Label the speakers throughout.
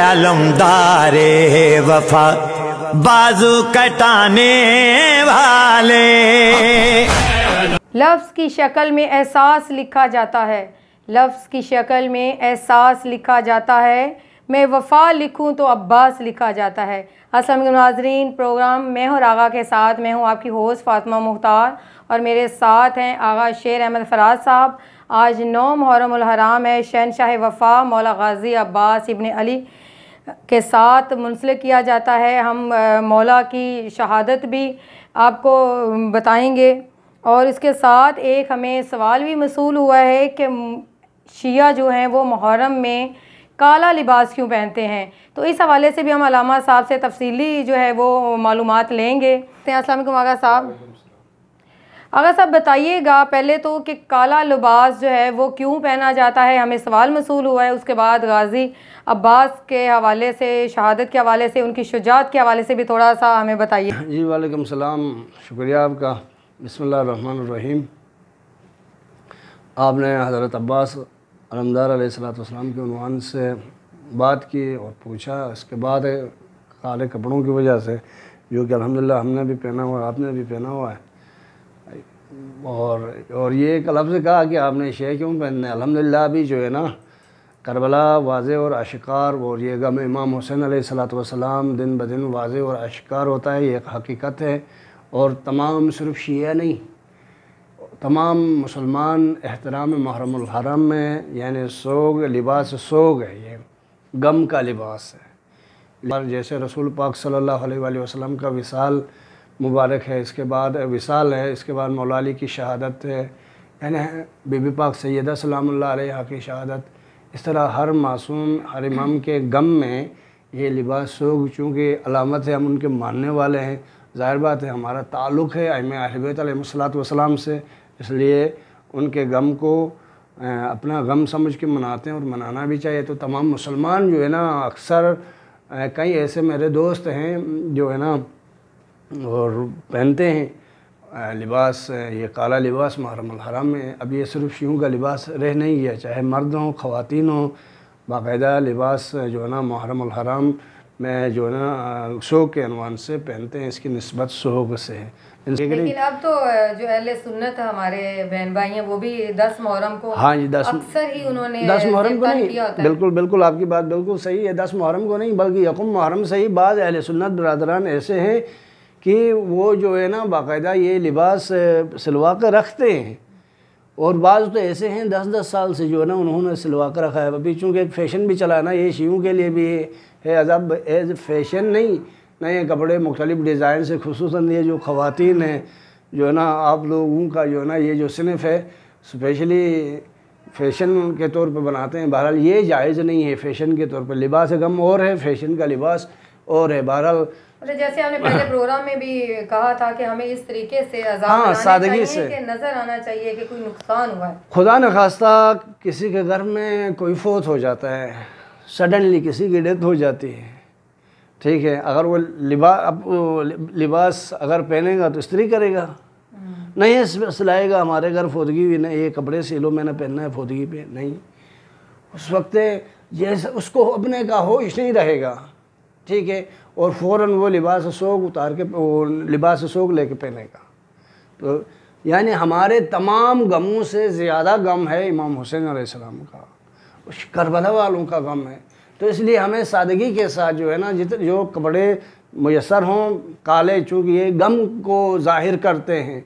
Speaker 1: علمدار وفا بازو کٹانے والے.
Speaker 2: لفظ کی شکل میں احساس لکھا جاتا ہے، لفظ کی شکل میں احساس لکھا جاتا ہے. میں وفا لکھوں تو عباس لکھا جاتا ہے. السلام علیکم ناظرین، پروگرام میں ہوں آغا کے ساتھ. میں ہوں آپ کی ہوسٹ فاطمہ مختار اور میرے ساتھ ہیں آغا شیر احمد فراز صاحب. آج 9 محرم الحرام ہے. شہنشاہ وفا مولا غازی عباس ابن علی کے ساتھ منسلک کیا جاتا ہے. ہم مولا کی شہادت بھی آپ کو بتائیں گے اور اس کے ساتھ ایک ہمیں سوال بھی موصول ہوا ہے کہ شیعہ جو ہیں وہ محرم میں کالا لباس کیوں پہنتے ہیں. تو اس حوالے سے بھی ہم علامہ صاحب سے تفصیلی جو ہے وہ معلومات لیں گے. السلام علیکم آغا صاحب. آغا صاحب بتائیے گا پہلے تو کہ کالا لباس جو ہے وہ کیوں پہنا جاتا ہے. ہمیں سوال موصول ہوا ہے. اس کے بعد غازی عباس کے حوالے سے، شہادت کے حوالے سے، ان کی شجاعت کے حوالے سے بھی تھوڑا سا ہمیں بتائیے.
Speaker 3: جی وعلیکم السلام، شکریہ آپ کا. بسم اللہ الرحمن الرحیم. آپ نے حضرت عباس علمدار علیہ السلام کے عنوان سے بات کی اور پوچھا. اس کے بعد کالے کپڑوں کی وجہ سے، جو کہ الحمدللہ ہم نے بھی پہنا ہوا ہے، آپ نے بھی پہنا ہوا ہے، اور یہ ایک لفظ کہا کہ آپ نے شے کیوں پہننے. الحمدللہ ابھی جو ہے نا کربلا واضح اور اشکار، اور یہ غم امام حسین علیہ السلام دن بدن واضح اور اشکار ہوتا ہے. یہ ایک حقیقت ہے اور تمام صرف شیعہ نہیں، تمام مسلمان احترام محرم الحرام میں، یعنی سوگ، لباس سوگ ہے، یہ غم کا لباس ہے. جیسے رسول پاک صلی اللہ علیہ وآلہ وسلم کا وصال مبارک ہے، اس کے بعد وصال ہے، اس کے بعد مولا علی کی شہادت ہے، یعنی بی بی پاک سیدہ سلام اللہ علیہ کی شہادت. اس طرح ہر معصوم، ہر امام کے غم میں یہ لباس سوگ چونکہ علامت ہے، ہم ان کے ماننے والے ہیں، ظاہر بات ہے ہمارا تعلق ہے ائمہ اہل بیت علیہ السلام سے، اس لیے ان کے غم کو اپنا غم سمجھ کے مناتے ہیں اور منانا بھی چاہیے. تو تمام مسلمان جو ہے نا، اکثر کئی ایسے میرے دوست ہیں جو ہے نا اور پہنتے ہیں لباس، یہ کالا لباس محرم الحرام میں. اب یہ صرف شیعوں کا لباس رہ نہیں گیا، چاہے مرد ہوں خواتین ہوں، باقاعدہ لباس جو ہے نا محرم الحرام میں جو ہے نا سوگ کے عنوان سے پہنتے ہیں. اس کی نسبت سوگ سے ہے.
Speaker 2: لیکن اب تو جو اہل سنت ہمارے بہن بھائی ہیں وہ بھی 10 محرم کو،
Speaker 3: ہاں جی،
Speaker 2: اکثر ہی انہوں نے
Speaker 3: 10 محرم کو نہیں، بالکل آپ کی بات بالکل صحیح ہے. 10 محرم کو نہیں بلکہ یکم محرم سے ہی بعض اہل سنت برادران ایسے ہیں کہ وہ جو ہے نا باقاعدہ یہ لباس سلوا کر رکھتے ہیں، اور بعض تو ایسے ہیں 10 سال سے جو ہے نا انہوں نے سلوا کر رکھا ہے. ابھی چونکہ ایک فیشن بھی چلا ہے نا، یہ شیعوں کے لیے بھی ہے عذاب ایز فیشن نہیں، نئے کپڑے مختلف ڈیزائن سے، خصوصاً یہ جو خواتین ہیں جو ہے نا آپ لوگوں کا جو ہے نا یہ جو صنف ہے اسپیشلی فیشن کے طور پہ بناتے ہیں. بہرحال یہ جائز نہیں ہے فیشن کے طور پر. لباس غم اور ہے، فیشن کا لباس اور ہے. بہرحال
Speaker 2: جیسے آپ نے پہلے پروگرام میں بھی کہا تھا کہ ہمیں اس طریقے سے
Speaker 3: ہاں سادگی سے
Speaker 2: کہ نظر آنا چاہیے کہ کوئی نقصان ہوا ہے.
Speaker 3: خدا نخواستہ کسی کے گھر میں کوئی فوت ہو جاتا ہے، سڈنلی کسی کی ڈیتھ ہو جاتی ہے، ٹھیک ہے، اگر وہ لباس اگر پہنے گا تو استری کرے گا، نہیں سلائے گا. ہمارے گھر فوتگی ہوئی نہیں، یہ کپڑے سلو میں نے پہننا ہے فوتگی پہ نہیں. اس وقت جیسے اس کو اپنے کا ہوش نہیں رہے گا، ٹھیک ہے، اور فوراً وہ لباس سوگ اتار کے لباس سوگ لے کے پہنے گا. تو یعنی ہمارے تمام غموں سے زیادہ غم ہے امام حسین علیہ السلام کا، کربلا والوں کا غم ہے. تو اس لیے ہمیں سادگی کے ساتھ جو ہے نا جو کپڑے میسر ہوں کالے، چونکہ یہ غم کو ظاہر کرتے ہیں.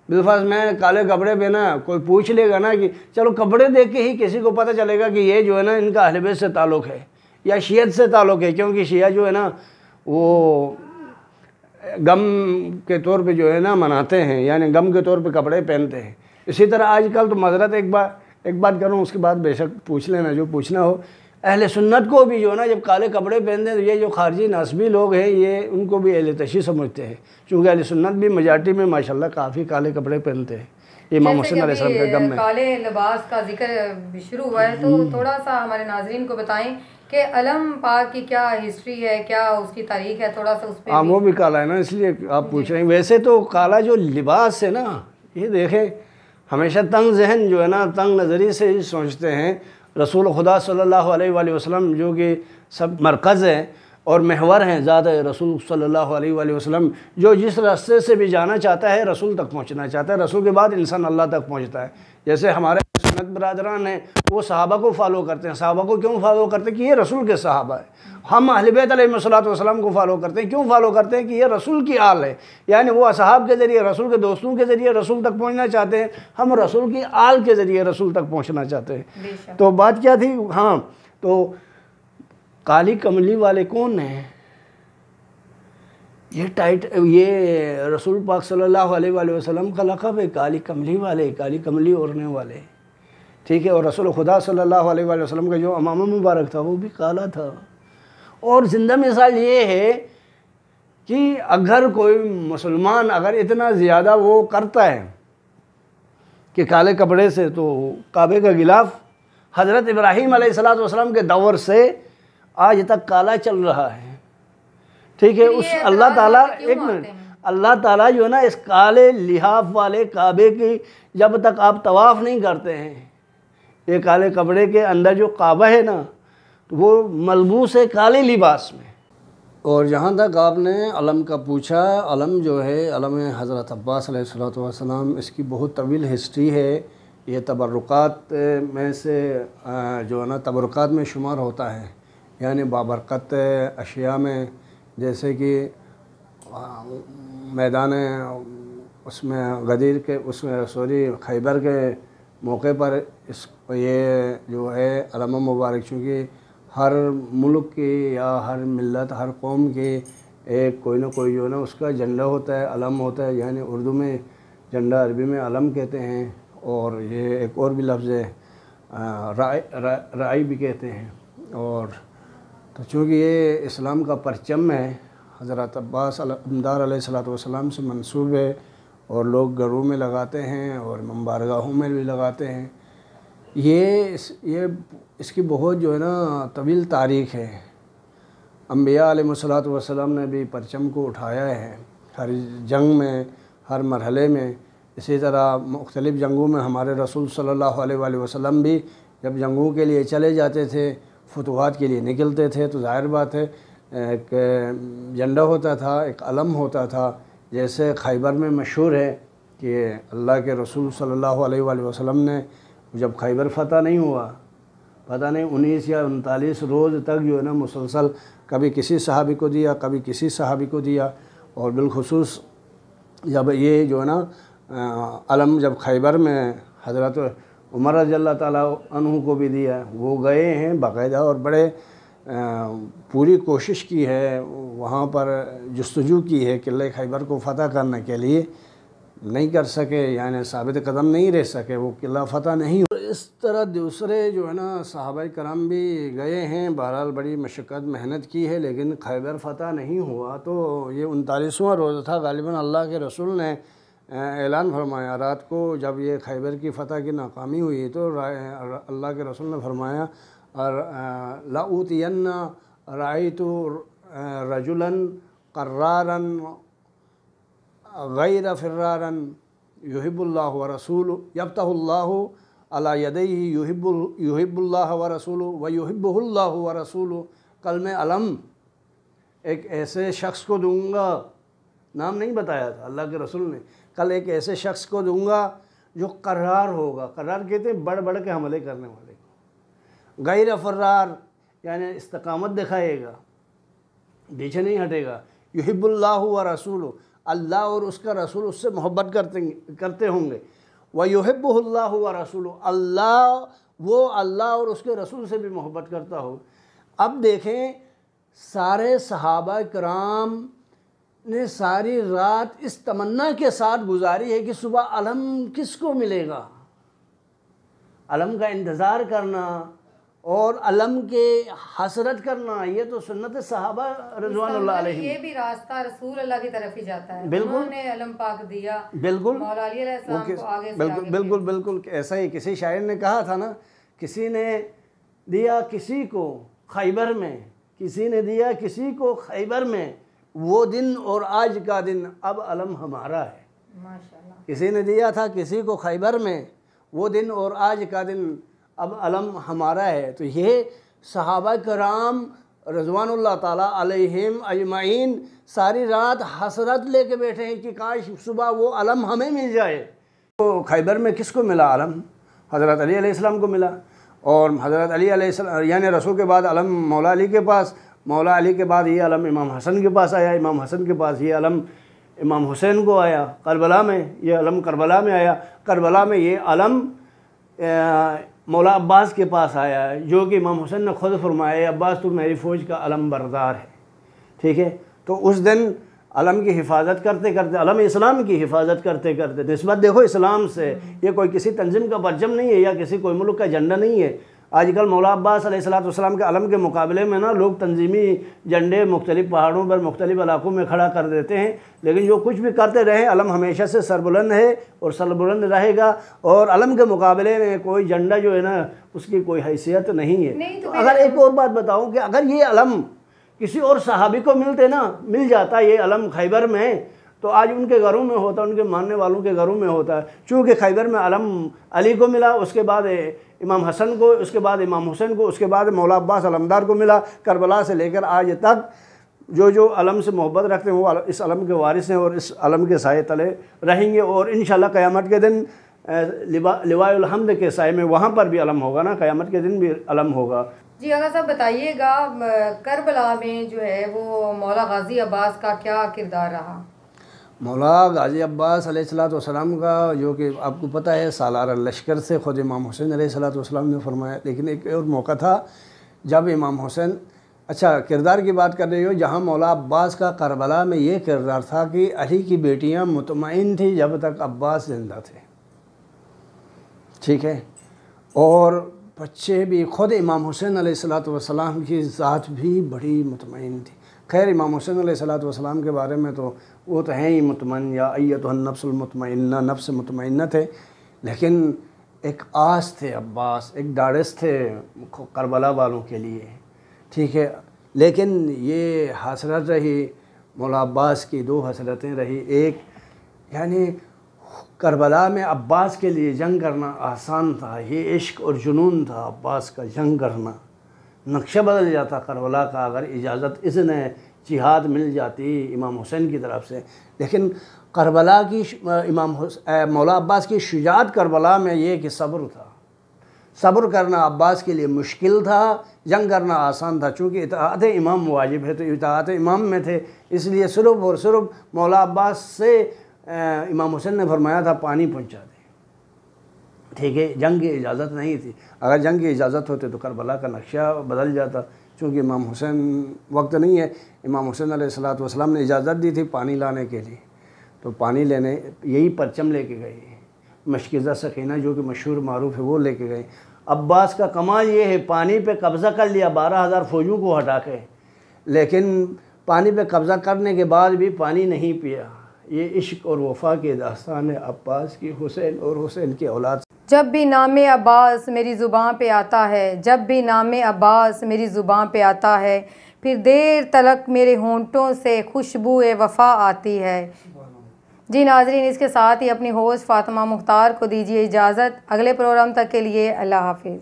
Speaker 3: بالفرض میں کالے کپڑے پہنا، کوئی پوچھ لے گا نا کہ چلو کپڑے دیکھ کے ہی کسی کو پتہ چلے گا کہ یہ جو ہے نا ان کا اہل بیت سے تعلق ہے یا شیعت سے تعلق ہے، کیونکہ شیعہ جو ہے نا وہ غم کے طور پہ جو ہے نا مناتے ہیں، یعنی غم کے طور پہ کپڑے پہنتے ہیں. اسی طرح آج کل تو معذرت ایک بات کروں، اس کے بعد بے شک پوچھ لینا جو پوچھنا ہو. اہل سنت کو بھی جو ہے نا جب کالے کپڑے پہنتے ہیں تو یہ جو خارجی نسبی لوگ ہیں یہ ان کو بھی اہل تشیع سمجھتے ہیں، چونکہ اہل سنت بھی میجارٹی میں ماشاءاللہ کافی کالے کپڑے پہنتے ہیں. امام حسین علیہ السلام کے غم میں
Speaker 2: کالے لباس کا ذکر شروع ہوا ہے تو تھوڑا سا ہمارے ناظرین کو بتائیں کہ علم پاک کی کیا ہسٹری ہے، کیا اس کی تاریخ ہے، تھوڑا سا اس پہ.
Speaker 3: ہاں وہ بھی کالا ہے نا، اس لیے آپ پوچھ رہے ہیں. ویسے تو کالا جو لباس ہے نا، یہ دیکھیں ہمیشہ تنگ ذہن جو ہے نا تنگ نظری سے ہی سوچتے ہیں. رسول خدا صلی اللہ علیہ وآلہ وسلم جو کہ سب مرکز ہیں اور محور ہیں ذات رسول صلی اللہ علیہ وآلہ وسلم، جو جس راستے سے بھی جانا چاہتا ہے رسول تک پہنچنا چاہتا ہے، رسول کے بعد انسان اللہ تک پہنچتا ہے۔ جیسے ہمارے سنت برادران ہیں وہ صحابہ کو فالو کرتے ہیں، صحابہ کو کیوں فالو کرتے ہیں کہ یہ رسول کے صحابہ ہیں۔ ہم اہل بیت علیہ الصلوۃ والسلام کو فالو کرتے ہیں، کیوں فالو کرتے ہیں کہ یہ رسول کی آل ہے، یعنی وہ اصحاب کے ذریعے رسول کے دوستوں کے ذریعے رسول تک پہنچنا چاہتے ہیں، ہم رسول کی آل کے ذریعے رسول تک پہنچنا چاہتے ہیں۔ تو بات کیا تھی؟ ہاں، تو کالی کملی والے کون ہیں؟ یہ رسول پاک صلی اللہ علیہ وآلہ وسلم کا لقب ہے، کالی کملی والے، کالی کملی اوڑھنے والے، ٹھیک ہے۔ اور رسول خدا صلی اللہ علیہ وآلہ وسلم کا جو امامہ مبارک تھا وہ بھی کالا تھا۔ اور زندہ مثال یہ ہے کہ اگر کوئی مسلمان اگر اتنا زیادہ وہ کرتا ہے کہ کالے کپڑے سے، تو کعبے کا غلاف حضرت ابراہیم علیہ السلام کے دور سے آج تک کالا چل رہا ہے، ٹھیک ہے۔ اس اللہ تعالیٰ، ایک منٹ، اللہ تعالیٰ جو ہے نا اس کالے لحاف والے کعبے کی جب تک آپ طواف نہیں کرتے ہیں، یہ کالے کپڑے کے اندر جو کعبہ ہے نا وہ ملبوس ہے کالے لباس میں۔ اور جہاں تک آپ نے علم کا پوچھا، علم جو ہے علم حضرت عباس علیہ السلام، اس کی بہت طویل ہسٹری ہے۔ یہ تبرکات میں سے جو ہے نا تبرکات میں شمار ہوتا ہے، یعنی بابرکت اشیاء میں، جیسے کہ میدان اس میں غدیر کے اس میں خیبر کے موقع پر یہ جو ہے علم مبارک، چونکہ ہر ملک کی یا ہر ملت، ہر قوم کی ایک کوئی نہ کوئی جو ہے نا اس کا جھنڈا ہوتا ہے، علم ہوتا ہے، یعنی اردو میں جھنڈا، عربی میں علم کہتے ہیں، اور یہ ایک اور بھی لفظ ہے رائی بھی کہتے ہیں۔ اور تو چونکہ یہ اسلام کا پرچم ہے، حضرت عباس علمدار علیہ السلام سے منسوب ہے، اور لوگ گھروں میں لگاتے ہیں اور بارگاہوں میں بھی لگاتے ہیں۔ یہ اس کی بہت جو ہے نا طویل تاریخ ہے۔ انبیاء علیہ السلام نے بھی پرچم کو اٹھایا ہے ہر جنگ میں، ہر مرحلے میں۔ اسی طرح مختلف جنگوں میں ہمارے رسول صلی اللہ علیہ وآلہ وسلم بھی جب جنگوں کے لیے چلے جاتے تھے، فتوحات کے لیے نکلتے تھے، تو ظاہر بات ہے ایک جھنڈا ہوتا تھا، ایک علم ہوتا تھا۔ جیسے خیبر میں مشہور ہے کہ اللہ کے رسول صلی اللہ علیہ وآلہ وسلم نے جب خیبر فتح نہیں ہوا، پتہ نہیں 19 یا 39 روز تک جو ہے نا مسلسل کبھی کسی صحابی کو دیا، کبھی کسی صحابی کو دیا، اور بالخصوص جب یہ جو ہے نا علم جب خیبر میں حضرت عمر رضی اللہ تعالیٰ عنہ کو بھی دیا، وہ گئے ہیں باقاعدہ اور بڑے پوری کوشش کی ہے، وہاں پر جستجو کی ہے قلعہ خیبر کو فتح کرنے کے لیے، نہیں کر سکے، یعنی ثابت قدم نہیں رہ سکے، وہ قلعہ فتح نہیں ہوا۔ اس طرح دوسرے جو ہے نا صحابہ کرام بھی گئے ہیں، بہرحال بڑی مشقت محنت کی ہے، لیکن خیبر فتح نہیں ہوا۔ تو یہ 39واں روز تھا، غالباً اللہ کے رسول نے اعلان فرمایا رات کو، جب یہ خیبر کی فتح کی ناکامی ہوئی تو اللہ کے رسول نے فرمایا لَأُوتِيَنَّ رَأَيْتُ رَجُلًا قَرَّارًا غَيْرَ فِرَّارًا يُحِبُّ اللَّهُ وَرَسُولُهُ يَفْتَحُ اللَّهُ عَلَى يَدَيْهِ يُحِبُّ اللَّهَ وَرَسُولُهُ وَيُحِبُّهُ اللَّهُ وَرَسُولُهُ۔ کل میں علم ایک ایسے شخص کو دوں گا، نام نہیں بتایا تھا اللہ کے رسول نے، کل ایک ایسے شخص کو دوں گا جو قرار ہوگا، قرار کہتے ہیں بڑھ بڑھ کے حملے کرنے والے کو، غیر فرار یعنی استقامت دکھائے گا، پیچھے نہیں ہٹے گا، یحب اللہ و رسول، اللہ اور اس کا رسول اس سے محبت کرتے ہوں گے، وَيُحِبُّهُ اللَّهُ وَرَسُولُهُ، اللہ وہ اللہ اور اس کے رسول سے بھی محبت کرتا ہو۔ اب دیکھیں سارے صحابہ کرام نے ساری رات اس تمنا کے ساتھ گزاری ہے کہ صبح علم کس کو ملے گا، علم کا انتظار کرنا اور علم کے حسرت کرنا، یہ تو سنت صحابہ رضوان اللہ علیہ۔
Speaker 2: یہ بھی راستہ رسول اللہ کی طرف ہی جاتا ہے،
Speaker 3: بالکل
Speaker 2: انہوں نے علم پاک دیا،
Speaker 3: بالکل
Speaker 2: مولا علی علیہ السلام کو آگے سے
Speaker 3: بالکل بالکل بالکل ایسا ہی کسی شاعر نے کہا تھا نا، کسی نے دیا کسی کو خیبر میں، کسی نے دیا کسی کو خیبر میں، وہ دن اور آج کا دن اب علم ہمارا ہے۔
Speaker 2: ماشاءاللہ،
Speaker 3: کسی نے دیا تھا کسی کو خیبر میں، وہ دن اور آج کا دن اب علم ہمارا ہے۔ تو یہ صحابہ کرام رضوان اللہ تعالیٰ علیہم اجمعین ساری رات حسرت لے کے بیٹھے ہیں کہ کاش صبح وہ علم ہمیں مل جائے۔ تو خیبر میں کس کو ملا علم؟ حضرت علی علیہ السلام کو ملا، اور حضرت علی علیہ السلام یعنی رسول کے بعد علم مولا علی کے پاس، مولا علی کے بعد یہ علم امام حسن کے پاس آیا، امام حسن کے پاس یہ علم امام حسین کو آیا، کربلا میں یہ علم کربلا میں آیا، کربلا میں یہ علم مولا عباس کے پاس آیا ہے، جو کہ امام حسین نے خود فرمایا عباس تو میری فوج کا علم بردار ہے، ٹھیک ہے۔ تو اس دن علم کی حفاظت کرتے کرتے، علم اسلام کی حفاظت کرتے کرتے، نسبت دیکھو اسلام سے، یہ کوئی کسی تنظیم کا پرچم نہیں ہے یا کسی کوئی ملک کا جھنڈا نہیں ہے۔ آج کل مولا عباس علیہ السلام کے علم کے مقابلے میں نا لوگ تنظیمی جھنڈے مختلف پہاڑوں پر مختلف علاقوں میں کھڑا کر دیتے ہیں، لیکن جو کچھ بھی کرتے رہے علم ہمیشہ سے سربلند ہے اور سربلند رہے گا، اور علم کے مقابلے میں کوئی جھنڈا جو ہے نا اس کی کوئی حیثیت نہیں ہے۔ اگر ایک اور بات بتاؤں کہ اگر یہ علم کسی اور صحابی کو مل جاتا یہ علم خیبر میں، تو آج ان کے گھروں میں ہوتا، ان کے ماننے والوں کے گھروں میں ہوتا ہے۔ چونکہ خیبر میں علم علی کو ملا، اس کے بعد امام حسن کو، اس کے بعد امام حسین کو، اس کے بعد مولا عباس علمدار کو ملا، کربلا سے لے کر آج تک جو علم سے محبت رکھتے ہیں وہ اس علم کے وارث ہیں اور اس علم کے سائے تلے رہیں گے، اور انشاءاللہ قیامت کے دن لوائے الحمد کے سائے میں وہاں پر بھی علم ہوگا نا، قیامت کے دن بھی علم ہوگا۔
Speaker 2: جی آغا صاحب بتائیے گا کربلا میں جو ہے وہ مولا غازی عباس کا کیا کردار رہا؟
Speaker 3: مولا غازی عباس علیہ السلام کا جو کہ آپ کو پتہ ہے سالار لشکر سے خود امام حسین علیہ السلام نے فرمایا، لیکن ایک اور موقع تھا جب امام حسین، اچھا کردار کی بات کر رہی ہو، جہاں مولا عباس کا کربلا میں یہ کردار تھا کہ علی کی بیٹیاں مطمئن تھیں جب تک عباس زندہ تھے، ٹھیک ہے، اور بچے بھی، خود امام حسین علیہ السلام کی ذات بھی بڑی مطمئن تھی۔ خیر امام حسین علیہ السلام کے بارے میں تو وہ تو ہیں ہی مطمئن، یا ایتھا النفس المطمئنہ، نفس مطمئنہ تھے، لیکن ایک آس تھے عباس، ایک ڈاڑس تھے کربلا والوں کے لیے، ٹھیک ہے۔ لیکن یہ حسرت رہی مولا عباس کی، دو حسرتیں رہی، ایک یعنی کربلا میں عباس کے لیے جنگ کرنا آسان تھا، یہ عشق اور جنون تھا عباس کا، جنگ کرنا، نقشہ بدل جاتا کربلا کا اگر اجازت اذن جہاد مل جاتی امام حسین کی طرف سے۔ لیکن کربلا کی مولا عباس کی شجاعت کربلا میں یہ کہ صبر تھا، صبر کرنا عباس کے لیے مشکل تھا، جنگ کرنا آسان تھا، چونکہ اطاعت امام واجب ہے تو اطاعت امام میں تھے، اس لیے صرف اور صرف مولا عباس سے امام حسین نے فرمایا تھا پانی پہنچا دے، ٹھیک ہے، جنگ کی اجازت نہیں تھی، اگر جنگ کی اجازت ہوتے تو کربلا کا نقشہ بدل جاتا، چونکہ امام حسین وقت نہیں ہے، امام حسین علیہ السلام نے اجازت دی تھی پانی لانے کے لیے، تو پانی لینے یہی پرچم لے کے گئے، مشکزہ سکینہ جو کہ مشہور معروف ہے وہ لے کے گئے۔ عباس کا کمال یہ ہے پانی پہ قبضہ کر لیا 12,000 فوجوں کو ہٹا کے، لیکن پانی پہ قبضہ کرنے کے بعد بھی پانی نہیں پیا۔ یہ عشق اور وفا کی داستان ہے عباس کی، حسین اور حسین کی اولاد۔
Speaker 2: جب بھی نام عباس میری زباں پہ آتا ہے، جب بھی نام عباس میری زباں پہ آتا ہے، پھر دیر تلک میرے ہونٹوں سے خوشبو وفا آتی ہے۔ جی ناظرین، اس کے ساتھ ہی اپنی ہوسٹ فاطمہ مختار کو دیجیے اجازت، اگلے پروگرام تک کے لیے اللہ حافظ۔